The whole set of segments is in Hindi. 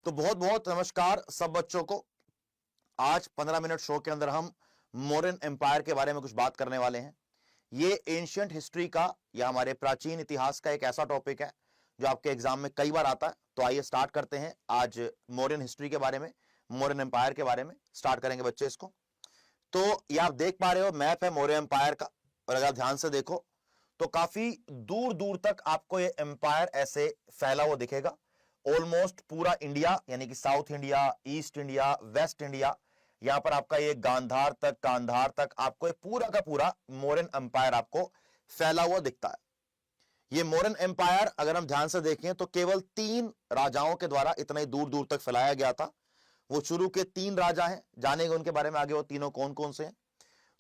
तो बहुत बहुत नमस्कार सब बच्चों को। आज 15 मिनट शो के अंदर हम मौर्यन एम्पायर के बारे में कुछ बात करने वाले हैं। ये एंशियंट हिस्ट्री का या हमारे प्राचीन इतिहास का एक ऐसा टॉपिक है जो आपके एग्जाम में कई बार आता है। तो आइए स्टार्ट करते हैं आज मौर्यन हिस्ट्री के बारे में, मौर्यन एम्पायर के बारे में स्टार्ट करेंगे बच्चे इसको। तो ये आप देख पा रहे हो मैप है मौर्य एम्पायर का, और अगर ध्यान से देखो तो काफी दूर दूर तक आपको ये एम्पायर ऐसे फैला हुआ दिखेगा। ऑलमोस्ट पूरा इंडिया यानी कि south India, east India, waste India, यहां पर आपका ये कांधार तक आपको ये पूरा का पूरा मौर्यन एम्पायर आपको फैला हुआ दिखता है। ये मौर्यन एम्पायर अगर हम ध्यान से देखें तो केवल 3 राजाओं के द्वारा इतना ही दूर दूर तक फैलाया गया था। वो शुरू के 3 राजा हैं, जानेंगे उनके बारे में आगे, वो तीनों कौन कौन से हैं।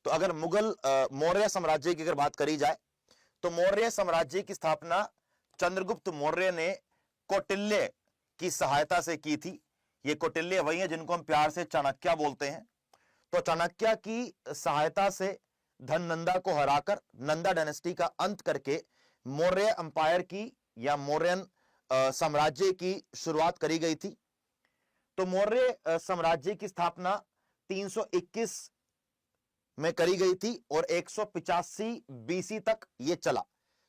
तो अगर मुगल मौर्य साम्राज्य की अगर बात करी जाए तो मौर्य साम्राज्य की स्थापना चंद्रगुप्त मौर्य ने कौटिल्य की सहायता से की थी। ये कौटिल्य वही है जिनको हम प्यार से चाणक्य बोलते हैं। तो चाणक्य की सहायता से धननंदा को हराकर नंदा डायनेस्टी का अंत करके मौर्य एम्पायर की या मौर्यन साम्राज्य की शुरुआत करी गई थी। तो मौर्य साम्राज्य की स्थापना 321 में करी गई थी और 185 बीसी तक ये चला,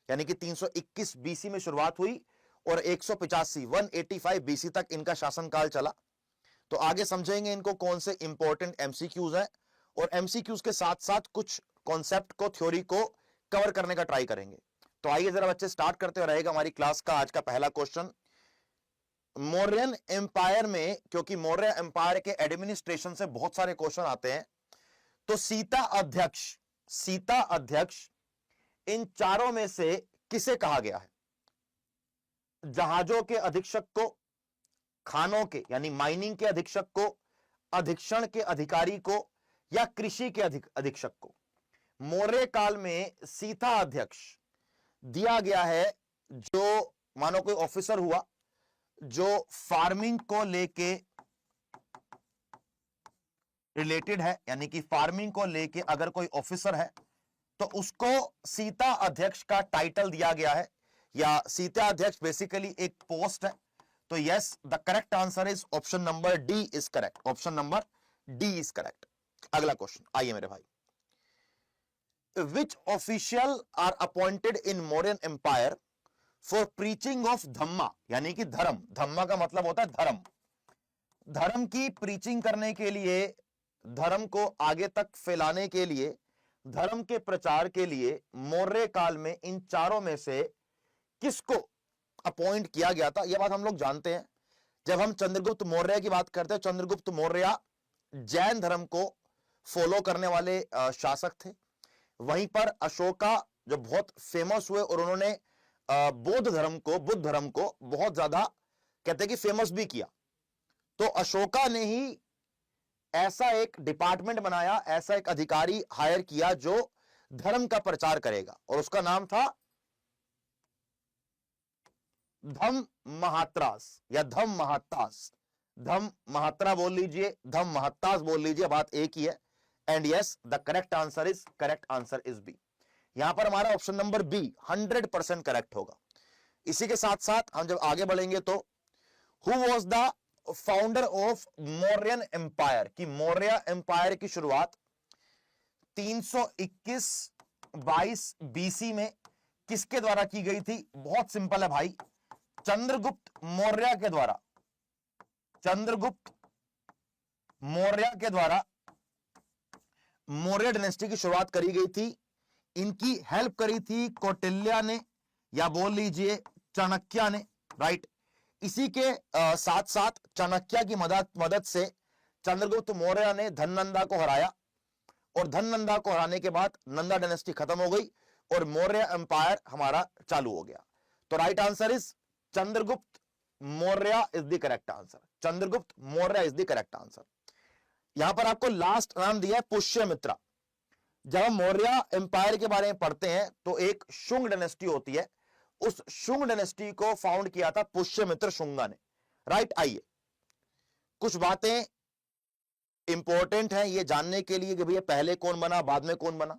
यानी कि 321 बीसी में शुरुआत हुई और 185 बीसी तक इनका शासनकाल चला। तो आगे समझेंगे इनको कौन से इंपॉर्टेंट एमसीक्यूज हैं, और एमसीक्यूज के साथ साथ कुछ कॉन्सेप्ट को, थ्योरी को कवर करने का ट्राई करेंगे। तो आइए जरा बच्चे स्टार्ट करते हुए रहेगा हमारी क्लास का आज का पहला क्वेश्चन। मौर्यन एम्पायर में, क्योंकि मौर्य एम्पायर के एडमिनिस्ट्रेशन से बहुत सारे क्वेश्चन आते हैं, तो सीता अध्यक्ष इन चारों में से किसे कहा गया है? जहाजों के अधीक्षक को, खानों के यानी माइनिंग के अधीक्षक को, अधीक्षण के अधिकारी को, या कृषि के अधीक्षक को? मौर्य काल में सीता अध्यक्ष दिया गया है जो मानो कोई ऑफिसर हुआ जो फार्मिंग को लेके रिलेटेड है, यानी कि फार्मिंग को लेके अगर कोई ऑफिसर है तो उसको सीता अध्यक्ष का टाइटल दिया गया है, या सीता अध्यक्ष बेसिकली एक पोस्ट है। तो yes, the correct answer is option number D is correct. Option number D is correct. अगला क्वेश्चन आइए मेरे भाई। Which official are appointed in Mauryan empire for preaching of Dhamma, यानी कि धर्म। धम्मा का मतलब होता है धर्म। धर्म की प्रीचिंग करने के लिए, धर्म को आगे तक फैलाने के लिए, धर्म के प्रचार के लिए मौर्य काल में इन चारों में से किसको अपॉइंट किया गया था? यह बात हम लोग जानते हैं। जब हम चंद्रगुप्त मौर्य की बात करते हैं, चंद्रगुप्त मौर्य जैन धर्म को फॉलो करने वाले शासक थे। वहीं पर अशोका जो बहुत फेमस हुए और उन्होंने बुद्ध धर्म को बहुत ज्यादा कहते हैं कि फेमस भी किया। तो अशोका ने ही ऐसा एक डिपार्टमेंट बनाया, ऐसा एक अधिकारी हायर किया जो धर्म का प्रचार करेगा, और उसका नाम था धम्म महात्रास या धम्म महात्तास। धम्म महात्रा बोल लीजिए, धम्म महात्तास बोल लीजिए, बात एक ही है। And yes, the correct answer is B. यहां पर हमारा ऑप्शन नंबर बी 100% करेक्ट होगा। इसी के साथ साथ हम जब आगे बढ़ेंगे तो who was the founder of Mauryan empire, की मौर्य एम्पायर की शुरुआत 321-22 बीसी में किसके द्वारा की गई थी? बहुत सिंपल है भाई, चंद्रगुप्त मौर्य के द्वारा। चंद्रगुप्त मौर्य के द्वारा मौर्य डायनेस्टी की शुरुआत करी गई थी। इनकी हेल्प करी थी कौटिल्य ने, या बोल लीजिए चाणक्य ने, राइट। इसी के साथ साथ चाणक्य की मदद से चंद्रगुप्त मौर्य ने धननंदा को हराया, और धननंदा को हराने के बाद नंदा डायनेस्टी खत्म हो गई और मौर्य एम्पायर हमारा चालू हो गया। तो right answer is Chandragupta Maurya is the correct answer. Chandragupta Maurya is the correct answer. यहां पर आपको लास्ट नाम दिया है पुष्यमित्रा। जब हम मौर्य एम्पायर के बारे में पढ़ते हैं तो एक शुंग डायनेस्टी होती है, उस शुंग डायनेस्टी को फाउंड किया था पुष्यमित्र शुंगा ने, राइट। आइए कुछ बातें इंपॉर्टेंट हैं ये जानने के लिए कि भैया पहले कौन बना, बाद में कौन बना।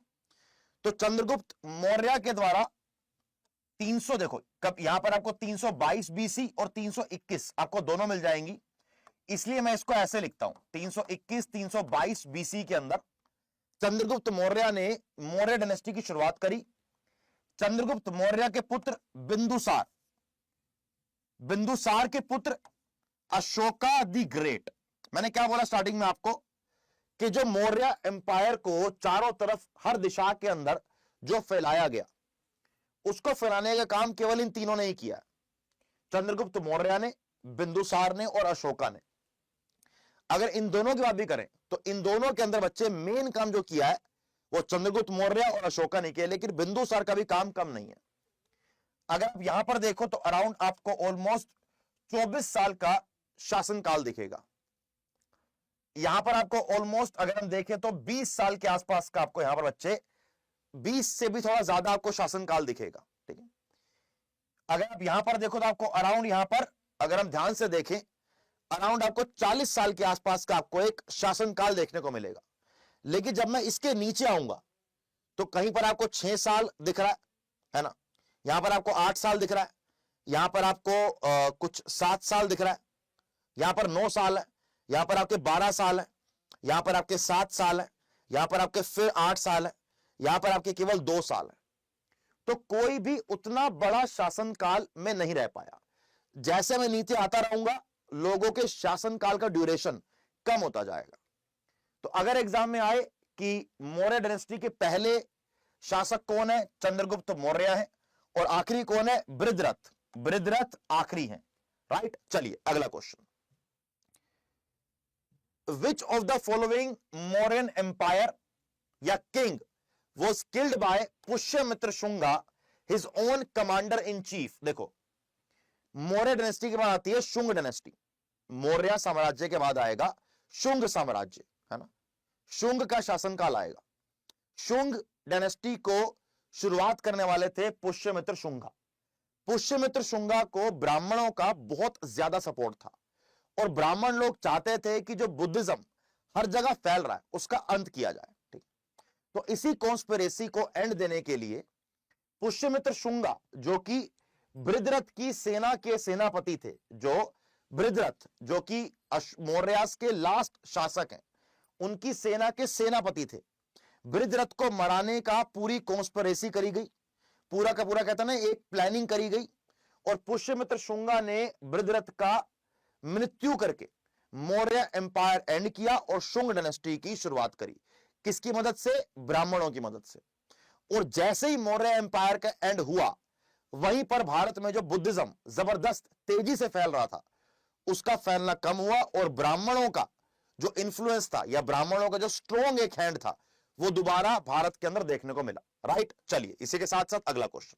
तो चंद्रगुप्त मौर्य के द्वारा 300, देखो कब यहां पर आपको 322 बीसी और 321 आपको दोनों मिल जाएंगी। इसलिए मैं इसको ऐसे लिखता हूं, 321 322 बीसी के अंदर चंद्रगुप्त मौर्य ने मौर्य डायनेस्टी की शुरुआत करी। चंद्रगुप्त मौर्य के पुत्र बिंदुसार, बिंदुसार के पुत्र अशोका द ग्रेट। मैंने क्या बोला स्टार्टिंग में आपको कि जो मौर्य एम्पायर को चारों तरफ हर दिशा के अंदर जो फैलाया गया, उसको फैलाने का काम केवल इन तीनों ने ही किया, चंद्रगुप्त मौर्य ने, बिंदुसार ने और अशोका ने। अगर इन दोनों की बात भी करें तो इन दोनों के अंदर बच्चे मेन काम जो किया है वो चंद्रगुप्त मौर्य और अशोका ने किया, लेकिन बिंदुसार का भी काम कम नहीं है। अगर आप यहां पर देखो तो अराउंड आपको ऑलमोस्ट 24 साल का शासनकाल दिखेगा। यहां पर आपको ऑलमोस्ट अगर हम देखें तो 20 साल के आसपास का आपको यहां पर बच्चे 20 से भी थोड़ा ज्यादा आपको शासनकाल दिखेगा। ठीक है, अगर आप यहां पर देखो तो आपको अराउंड यहां पर अगर हम ध्यान से देखें अराउंड आपको 40 साल के आसपास का आपको एक शासनकाल देखने को मिलेगा। लेकिन जब मैं इसके नीचे आऊंगा तो कहीं पर आपको 6 साल दिख रहा है ना, यहां पर आपको 8 साल दिख रहा है, यहां पर आपको कुछ 7 साल दिख रहा है, यहां पर 9 साल है, यहां पर आपके 12 साल है, यहां पर आपके 7 साल है, यहां पर आपके फिर 8 साल है, यहां पर आपके केवल 2 साल है। तो कोई भी उतना बड़ा शासनकाल में नहीं रह पाया। जैसे मैं नीचे आता रहूंगा लोगों के शासनकाल का ड्यूरेशन कम होता जाएगा। तो अगर एग्जाम में आए कि मौर्य डायनेस्टी के पहले शासक कौन है, चंद्रगुप्त मौर्य है, और आखिरी कौन है, बृहद्रथ। बृहद्रथ आखिरी है, राइट। चलिए अगला question, which of the following Mauryan empire या king was killed by Pushyamitra Shunga his own commander in chief। देखो मौर्य डायनेस्टी के बाद आती है शुंग डायनेस्टी, मौर्य साम्राज्य के बाद आएगा शुंग साम्राज्य, है ना। शुंग का शासनकाल आएगा। शुंग डायनेस्टी को शुरुआत करने वाले थे पुष्यमित्र शुंगा। पुष्यमित्र शुंगा को ब्राह्मणों का बहुत ज्यादा सपोर्ट था और ब्राह्मण लोग चाहते थे कि जो बुद्धिज्म हर जगह फैल रहा है उसका अंत किया जाए। तो इसी कॉन्स्पिरेसी को एंड देने के लिए पुष्यमित्र शुंगा जो कि बृहद्रथ की सेना के सेनापति थे, जो बृहद्रथ जो कि मौर्यास के लास्ट शासक हैं, उनकी सेना के सेनापति थे, बृहद्रथ को मराने का पूरी कॉन्स्पिरेसी करी गई, पूरा का पूरा कहता ना एक प्लानिंग करी गई, और पुष्यमित्र शुंगा ने बृहद्रथ का मृत्यु करके मौर्य एम्पायर एंड किया और शुंग डायनेस्टी की शुरुआत करी। किसकी मदद से, ब्राह्मणों की मदद से। और जैसे ही मौर्य एम्पायर का एंड हुआ वहीं पर भारत में जो बुद्धिज्म जबरदस्त तेजी से फैल रहा था उसका फैलना कम हुआ और ब्राह्मणों का जो इंफ्लुएंस था या ब्राह्मणों का जो स्ट्रॉन्ग एक हैंड था वो दोबारा भारत के अंदर देखने को मिला, राइट। चलिए इसी के साथ साथ अगला question,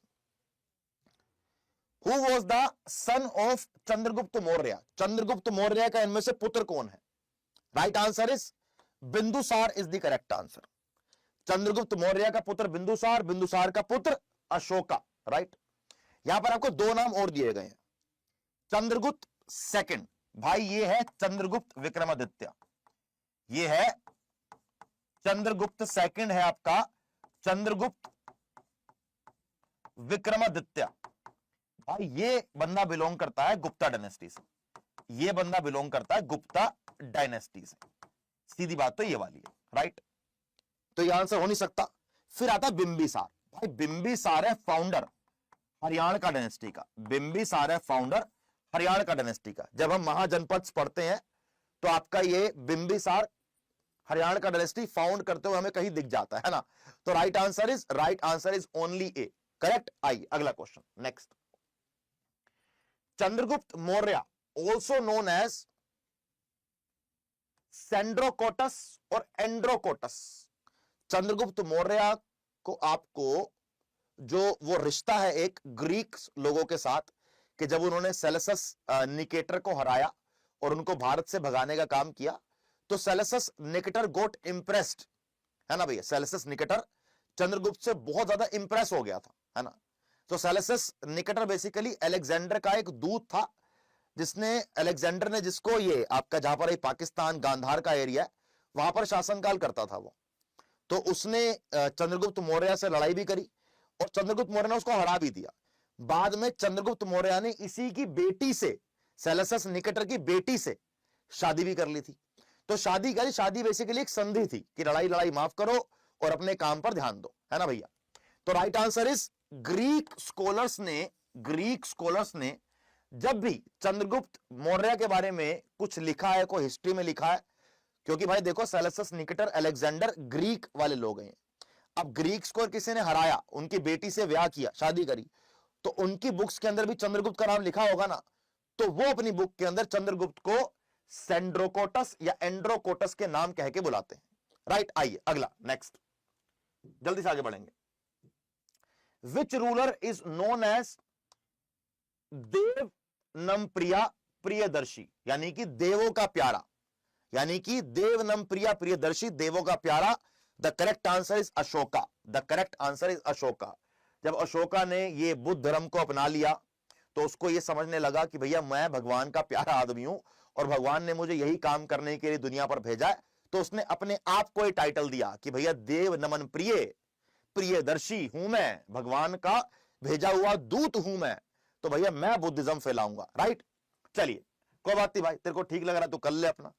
who was the son of Chandragupta Maurya. Chandragupta Maurya का इनमें से पुत्र कौन है? Right answer is Bindusara is the correct answer. Chandragupta Maurya का पुत्र बिंदुसार, बिंदुसार का पुत्र अशोका, राइट। यहां पर आपको दो नाम और दिए गए हैं, चंद्रगुप्त सेकंड, भाई ये है चंद्रगुप्त विक्रमादित्य, ये है चंद्रगुप्त सेकंड है आपका चंद्रगुप्त विक्रमादित्य। भाई ये बंदा बिलोंग करता है गुप्ता डायनेस्टी से, ये बंदा बिलोंग करता है गुप्ता डायनेस्टी से, सीधी बात तो ये वाली है, राइट। तो ये आंसर हो नहीं सकता। फिर आता बिंबिसार, भाई बिंबिसार है फाउंडर हरियाणा का डायनेस्टी का, बिंबिसार है फाउंडर हरियाणा का डायनेस्टी का। जब हम महाजनपद पढ़ते हैं तो आपका ये बिंबिसार हरियाणा का डायनेस्टी फाउंड करते हुए हमें कहीं दिख जाता है ना। तो right answer is only A, correct. आइए अगला question, next, Chandragupta Maurya also known as Sandrocottus और एंड्रोकोटस। चंद्रगुप्त मौर्य को आपको जो वो रिश्ता है एक ग्रीक लोगों के साथ कि जब उन्होंने सेलेसस निकेटर को हराया और उनको भारत से भगाने का काम किया तो सेलेसस निकेटर गोट इंप्रेस्ड, है ना भैया। सेलेसस निकेटर चंद्रगुप्त से बहुत ज्यादा इंप्रेस हो गया था, है ना। तो सेलेसस निकेटर बेसिकली अलेक्जेंडर का एक दूत था, जिसने अलेक्जेंडर ने जिसको ये आपका जहां पर पाकिस्तान गांधार का एरिया है वहां पर शासनकाल करता था वो, तो उसने चंद्रगुप्त मौर्य से लड़ाई भी करी और चंद्रगुप्त मौर्य ने उसको हरा भी दिया। बाद में चंद्रगुप्त मौर्य ने इसी की बेटी से, सेलेसस निकेटर की बेटी से शादी भी कर ली थी। तो शादी करी, शादी बेसिकली एक संधि थी कि लड़ाई लड़ाई माफ करो और अपने काम पर ध्यान दो, है ना भैया। तो right answer is Greek scholars ने जब भी चंद्रगुप्त मौर्य के बारे में कुछ लिखा है, कोई हिस्ट्री में लिखा है, क्योंकि भाई देखो सेलेसस, निकेटर, अलेक्जेंडर ग्रीक वाले लोग हैं। अब ग्रीक्स को किसी ने हराया, उनकी बेटी से ब्याह किया, शादी करी, तो उनकी बुक्स के अंदर भी चंद्रगुप्त का नाम लिखा होगा ना, तो वो अपनी बुक के अंदर चंद्रगुप्त को सेंड्रोकोटस या एंड्रोकोटस के नाम कह के बुलाते हैं। राइट, आइए अगला, नेक्स्ट, जल्दी से आगे बढ़ेंगे। Which ruler is known as Devanampriya Priyadarshi, यानी कि देवों का प्यारा, यानी कि देव नम प्रिया प्रियदर्शी, देवों का प्यारा। The correct answer is Ashoka, the correct answer is Ashoka. जब अशोका ने ये बुद्ध धर्म को अपना लिया तो उसको ये समझने लगा कि भैया मैं भगवान का प्यारा आदमी हूं और भगवान ने मुझे यही काम करने के लिए दुनिया पर भेजा है, तो उसने अपने आप को ये टाइटल दिया कि भैया देव नमन प्रिय प्रियदर्शी हूं मैं, भगवान का भेजा हुआ दूत हूं मैं, तो भैया मैं बुद्धिज्म फैलाऊंगा। राइट, चलिए कोई बात नहीं भाई, तेरे को ठीक लग रहा तो कर ले अपना।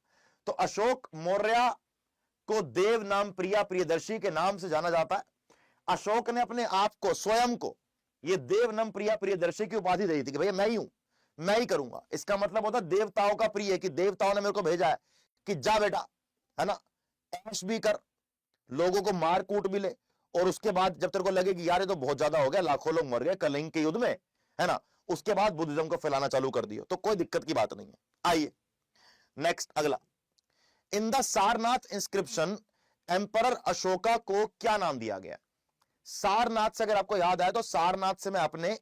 तो अशोक मौर्य को देव नाम प्रिया प्रियदर्शी के नाम से जाना जाता है। अशोक ने अपने आप को, स्वयं को, ये देव नाम प्रिया प्रियदर्शी की उपाधि दी थी कि भैया मैं ही हूं, मैं ही करूंगा। इसका मतलब होता है देवताओं का प्रिय, कि देवताओं ने मेरे को भेजा है कि जा बेटा, है ना, ऐश भी कर, लोगों को मार कूट भी ले, और उसके बाद जब तेरे को लगे कि यार ये तो बहुत ज्यादा हो गया, लाखों लोग मर गए कलिंग के युद्ध में, है ना, उसके बाद बुद्धिज्म को फैलाना चालू कर दिया, तो कोई दिक्कत की बात नहीं है। आइए नेक्स्ट, अगला। In the Sarnath inscription emperor Ashoka को क्या नाम दिया गया? सारनाथ से अगर आपको याद आए तो सारनाथ से मैं अपने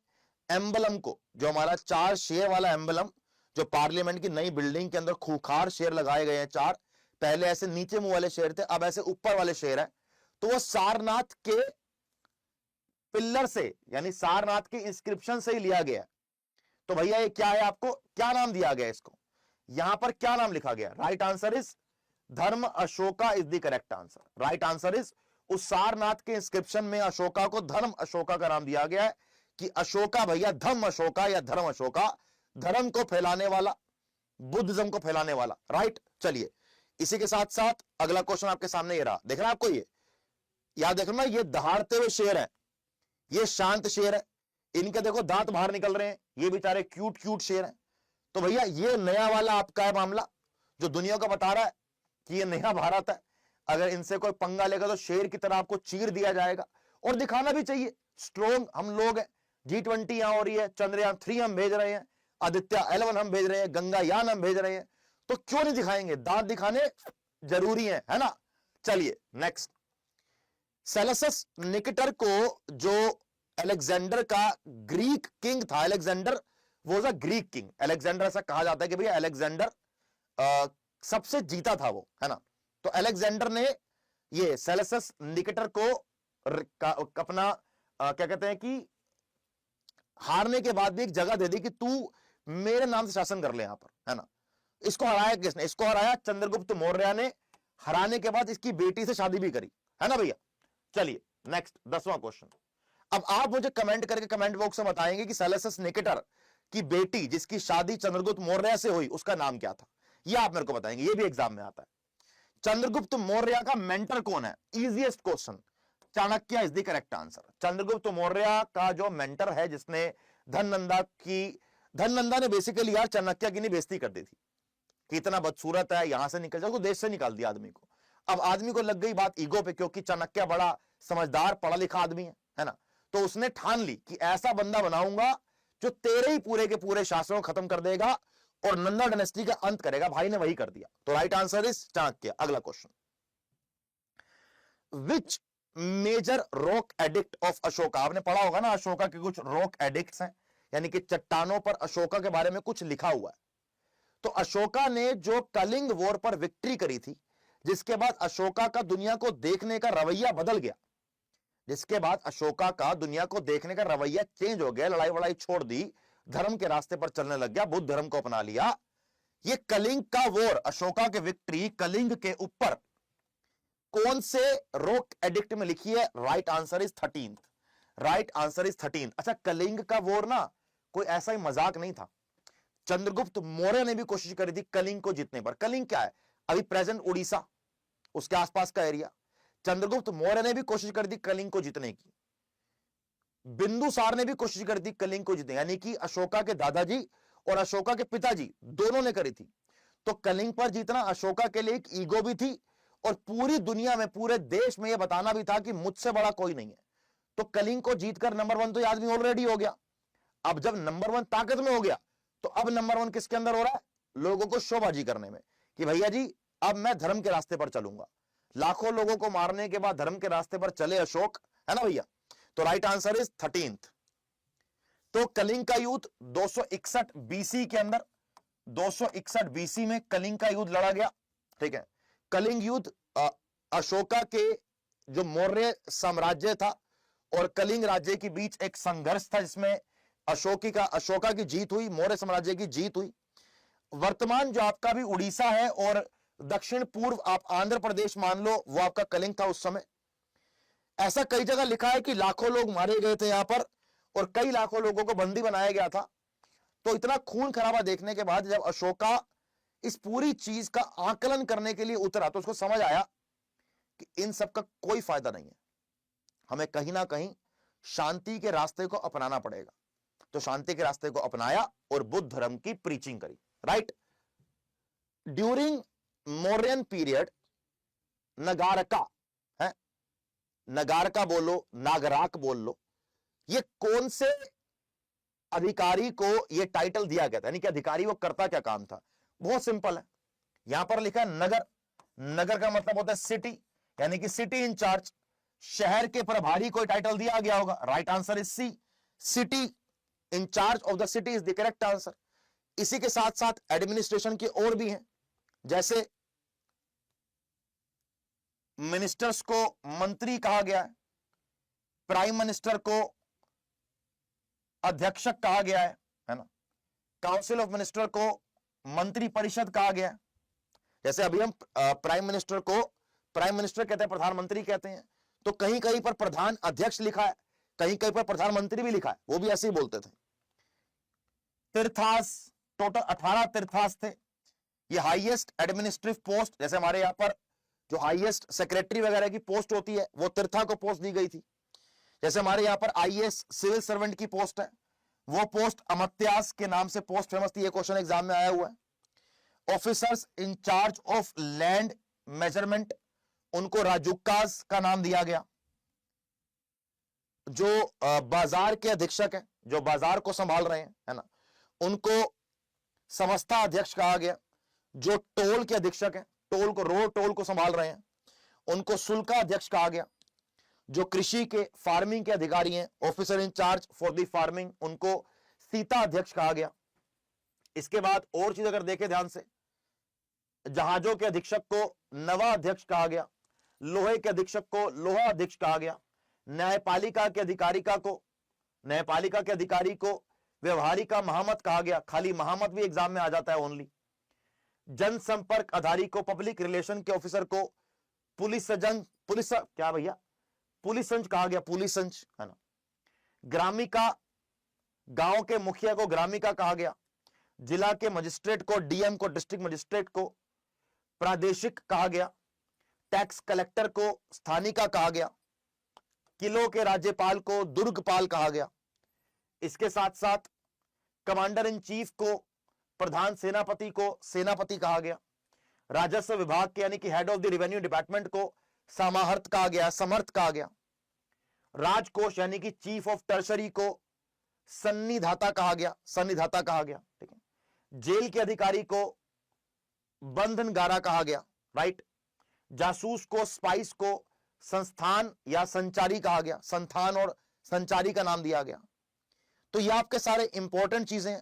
एम्बलम को, जो हमारा 4 शेर वाला एम्बलम, जो पार्लियामेंट की नई बिल्डिंग के अंदर खूंखार शेर लगाए गए हैं 4, पहले ऐसे नीचे मुंह वाले शेर थे, अब ऐसे ऊपर वाले शेर है, तो वो सारनाथ के पिल्लर से, यानी सारनाथ के इंस्क्रिप्शन से ही लिया गया। तो भैया ये क्या है, आपको क्या नाम दिया गया इसको, यहां पर क्या नाम लिखा गया? राइट आंसर इज धर्म Ashoka is the correct answer. Right answer is, उस सारनाथ के इंस्क्रिप्शन में अशोका को धर्म अशोका का नाम दिया गया है कि अशोका भैया धम्म अशोका या धर्म अशोका, धर्म को फैलाने वाला, बुद्धिज्म को फैलाने वाला। राइट, चलिए इसी के साथ साथ अगला क्वेश्चन आपके सामने ये रहा, देख रहे हैं आपको, ये याद देखना, ये दहाड़ते हुए शेर है, ये शांत शेर है, इनके देखो दांत बाहर निकल रहे हैं, ये बेचारे क्यूट क्यूट शेर हैं। तो भैया ये नया वाला आपका है मामला, जो दुनिया को बता रहा है कि ये नया भारत है, अगर इनसे कोई पंगा लेगा तो शेर की तरह आपको चीर दिया जाएगा, और दिखाना भी चाहिए स्ट्रोंग हम लोग हैं। G20 यहां हो रही है, चंद्रयान 3 हम भेज रहे हैं, आदित्य 11 हम भेज रहे हैं, गंगायान हम भेज रहे हैं, तो क्यों नहीं दिखाएंगे, दांत दिखाने जरूरी है ना। चलिए नेक्स्ट, सेलेसस निकेटर को, जो अलेक्जेंडर का ग्रीक किंग था, अलेक्जेंडर वो था ग्रीक किंग, अलेक्जेंडर ऐसा कहा जाता है कि भैया अलेक्जेंडर सबसे जीता था वो, है ना। तो अलेक्जेंडर ने ये सेलेसस निकेटर को अपना क्या कहते हैं कि हारने के बाद भी एक जगह दे दी कि तू मेरे नाम से शासन कर ले यहां पर, है ना। इसको हराया किसने? इसको हराया चंद्रगुप्त मौर्य ने, हराने के बाद इसकी बेटी से शादी भी करी, है ना भैया। चलिए नेक्स्ट 10वां क्वेश्चन। अब आप मुझे कमेंट करके कमेंट बॉक्स में बताएंगे कि सेलेसस निकेटर की बेटी जिसकी शादी चंद्रगुप्त मौर्य से हुई उसका नाम क्या था, यह आप मेरे को बताएंगे, ये भी एग्जाम में आता है। चंद्रगुप्त मौर्य का मेंटर कौन है? Easiest question, Chanakya is the correct answer. Chandragupta Maurya का जो मेंटर है, जिसने धननंदा ने बेसिकली यार चाणक्य की नहीं बेइज्जती कर दी थी कि इतना बदसूरत है, यहां से निकल जाओ, तो देश से निकाल दिया आदमी को। अब आदमी को लग गई बात ईगो पे, क्योंकि चाणक्य बड़ा समझदार पढ़ा लिखा आदमी है ना, तो उसने ठान ली कि ऐसा बंदा बनाऊंगा जो तेरे ही पूरे के पूरे शासनों को खत्म कर देगा और नंदा डायनेस्टी का अंत करेगा। भाई ने वही कर दिया, तो राइट आंसर इज चाणक्य। अगला question, which major rock edict of Ashoka, आपने पढ़ा होगा ना अशोका के कुछ रॉक एडिक्ट्स हैं, यानी कि चट्टानों पर अशोका के बारे में कुछ लिखा हुआ है। तो अशोका ने जो कलिंग वॉर पर विक्ट्री करी थी, जिसके बाद अशोका का दुनिया को देखने का रवैया बदल गया, जिसके बाद अशोका का दुनिया को देखने का रवैया चेंज हो गया, लड़ाई वड़ाई छोड़ दी, धर्म के रास्ते पर चलने लग गया, बुद्ध धर्म को अपना लिया। ये कलिंग का वॉर, अशोका के विक्ट्री कलिंग के ऊपर कौन से रॉक एडिक्ट में लिखी है? Right answer is 13th। Right answer is 13th। अच्छा, कलिंग का वॉर ना कोई ऐसा ही मजाक नहीं था, चंद्रगुप्त मौर्य ने भी कोशिश करी थी कलिंग को जीतने पर। कलिंग क्या है? अभी प्रेजेंट उड़ीसा, उसके आसपास का एरिया। चंद्रगुप्त मौर्य ने भी कोशिश करी थी कलिंग को जीतने की। बिंदुसार ने भी कोशिश करी थी कलिंग को जीतने, यानी कि अशोका के दादाजी और अशोका के पिताजी दोनों ने करी थी। तो कलिंग पर जीतना अशोका के लिए एक ईगो भी थी और पूरी दुनिया में, पूरे देश में यह बताना भी था कि मुझसे बड़ा कोई नहीं है। तो कलिंग को जीतकर नंबर 1 तो ये आदमी ऑलरेडी हो गया। अब जब नंबर 1 ताकत में हो गया तो अब नंबर 1 किसके अंदर हो रहा है? लोगों को शोबाजी करने में, कि भैया जी अब मैं धर्म के रास्ते पर चलूंगा। लाखों लोगों को मारने के बाद धर्म के रास्ते पर चले अशोक, है ना भैया? तो राइट आंसर इज 13th। तो कलिंग का युद्ध 261 बीसी के अंदर, 261 बीसी में कलिंग का युद्ध लड़ा गया। ठीक है, कलिंग युद्ध अशोका के जो मौर्य साम्राज्य था और कलिंग राज्य के बीच एक संघर्ष था, जिसमें अशोका की जीत हुई, मौर्य साम्राज्य की जीत हुई। वर्तमान जो आपका भी उड़ीसा है और दक्षिण पूर्व आप आंध्र प्रदेश मान लो, वो आपका कलिंग था उस समय। ऐसा कई जगह लिखा है कि लाखों लोग मारे गए थे यहां पर और कई लाखों लोगों को बंदी बनाया गया था। तो इतना खून खराबा देखने के बाद जब अशोका इस पूरी चीज का आकलन करने के लिए उतरा तो उसको समझ आया कि इन सब का कोई फायदा नहीं है, हमें कहीं ना कहीं शांति के रास्ते को अपनाना पड़ेगा। तो शांति के रास्ते को अपनाया और बुद्ध धर्म की प्रीचिंग करी। राइट, ड्यूरिंग मौर्यन पीरियड नगारका है, नगारका बोलो, नागराक बोल लो, ये कौन से अधिकारी को ये टाइटल दिया गया था? यानी कि अधिकारी वो करता क्या काम था? बहुत सिंपल है, यहां पर लिखा है नगर। नगर का मतलब होता है सिटी, यानी कि सिटी इंचार्ज, शहर के प्रभारी को टाइटल दिया गया होगा। Right answer is C, city in charge of the city is the correct answer. इसी के साथ साथ एडमिनिस्ट्रेशन की और भी हैं, जैसे मिनिस्टर्स को मंत्री कहा गया है, प्राइम मिनिस्टर को अध्यक्षक कहा गया है ना, काउंसिल ऑफ मिनिस्टर को मंत्री परिषद कहा गया है। जैसे अभी हम प्राइम मिनिस्टर को प्राइम मिनिस्टर कहते हैं, प्रधानमंत्री कहते हैं, तो कहीं कहीं पर प्रधान अध्यक्ष लिखा है, कहीं कहीं पर प्रधानमंत्री भी लिखा है, वो भी ऐसे ही बोलते थे। तीर्थास, टोटल 18 तीर्थास थे। ये हाईएस्ट एडमिनिस्ट्रेटिव पोस्ट, जैसे हमारे यहां पर जो हाईएस्ट सेक्रेटरी वगैरह की पोस्ट होती है वो तीर्था को पोस्ट दी गई थी। जैसे हमारे यहां पर आईएएस सिविल सर्वेंट की पोस्ट है, वो पोस्ट अमत्यास के नाम से पोस्ट फेमस थी। ये क्वेश्चन एग्जाम में आया हुआ है। Officers in charge of land measurement, उनको राजुकास का नाम दिया गया। जो बाजार के अधीक्षक हैं, जो बाजार को संभाल रहे हैं, है ना, उनको समस्ता अध्यक्ष कहा गया। जो टोल के अधीक्षक हैं, टोल को, रोड टोल को संभाल रहे हैं, उनको शुल्का अध्यक्ष कहा गया। जो कृषि के, फार्मिंग के अधिकारी हैं, officer in charge for the farming, उनको सीता अध्यक्ष कहा गया। इसके बाद और चीज अगर देखें ध्यान से, जहाजों के अधीक्षक को नवा अध्यक्ष कहा गया, लोहे के अधीक्षक को लोहा अध्यक्ष कहा गया, न्यायपालिका के अधिकारी को व्यवहारिका महामत कहा गया। खाली महामत भी एग्जाम में आ जाता है ओनली। जनसंपर्क अधिकारी को, पब्लिक रिलेशन के ऑफिसर को पुलिस क्या भैया, पुलिसंज कहा गया, पुलिसंज, है ना। ग्रामिका, गांव के मुखिया को ग्रामिका कहा गया। जिला के मजिस्ट्रेट को, डीएम को, डिस्ट्रिक्ट मजिस्ट्रेट को प्रादेशिक कहा गया। टैक्स कलेक्टर को स्थानिका कहा गया। किलों के राज्यपाल को दुर्गपाल कहा गया। इसके साथ साथ कमांडर इन चीफ को, प्रधान सेनापति को सेनापति कहा गया। राजस्व विभाग के यानी कि head of the revenue department को समाहर्त कहा गया, समर्थ कहा गया। राजकोष यानी कि चीफ ऑफ टर्शरी को सन्निधाता कहा गया, सन्निधाता कहा गया। ठीक है। जेल के अधिकारी को बंधनगारा कहा गया। राइट। जासूस को, स्पाइस को संस्थान या संचारी कहा गया, संस्थान और संचारी का नाम दिया गया। तो ये आपके सारे इंपॉर्टेंट चीजें हैं